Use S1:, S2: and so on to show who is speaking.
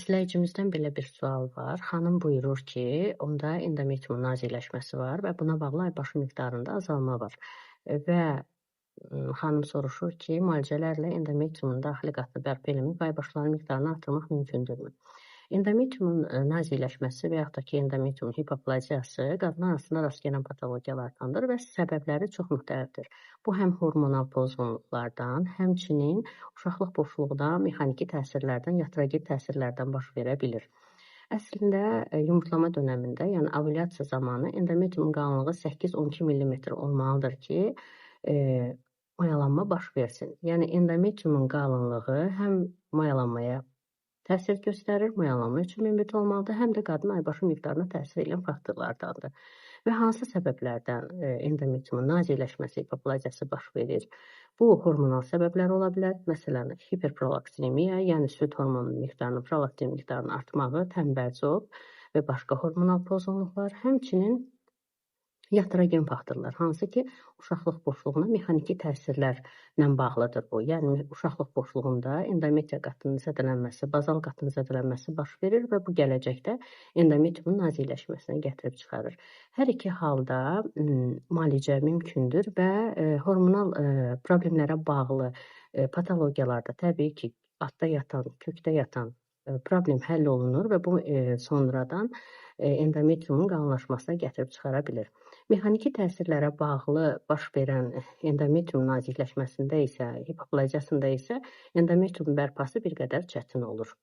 S1: İzləyicimizdən belə bir sual var. Xanım buyurur ki, onda endometriumun naziləşməsi var və buna bağlı aybaşı miqdarında azalma var. Və xanım soruşur ki, müalicələrlə endometriumun daxili qatını bərpa eləmək və aybaşların miqdarını artırmaq mümkündürmü? Endometriumun naziləşməsi və yaxud da ki, endometriumun hipoplaziyası qadınlar arasında rast gələn patologiyalardandır və səbəbləri çox müxtəlifdir. Bu həm hormonal pozğunluqlardan, həmçinin uşaqlıq boşluğundan, mexaniki təsirlərdən, yatragen təsirlərdən baş verə bilir. Əslində yumurtlama dönəmində, yəni ovulyasiya zamanı endometriumun qalınlığı 8-12 mm olmalıdır ki, mayalanma baş versin. Yəni endometriumun qalınlığı həm mayalanmaya təsir göstərir, mayalanma üçün münbit olmalıdır, həm də qadın aybaşı miqdarına təsir edən faktorlardandır. Və hansı səbəblərdən endometriumun naziləşməsi, hipoplaziyası baş verir? Bu, hormonal səbəblər ola bilər. Məsələn, hiperprolaktinemiya, yəni süd hormonunun miqdarının, prolaktin miqdarının artmağı, tənbəlcov və başqa hormonal pozğunluqlar, həmçinin yatragen faktorlar, hansı ki, uşaqlıq boşluğuna mexaniki təsirlərlə bağlıdır bu. Yəni, uşaqlıq boşluğunda endometriya qatının zədələnməsi, bazal qatının zədələnməsi baş verir və bu gələcəkdə endometriumun naziləşməsinə gətirib çıxarır. Hər iki halda müalicə mümkündür və hormonal problemlərə bağlı patologiyalarda təbii ki, altda yatan, kökdə yatan problem həll olunur və bu sonradan endometriumun qalınlaşmasına gətirib çıxara bilir. Mexaniki təsirlərə bağlı baş verən endometrium nazikləşməsində isə, hipoplaziyasında isə endometrium bərpası bir qədər çətin olur.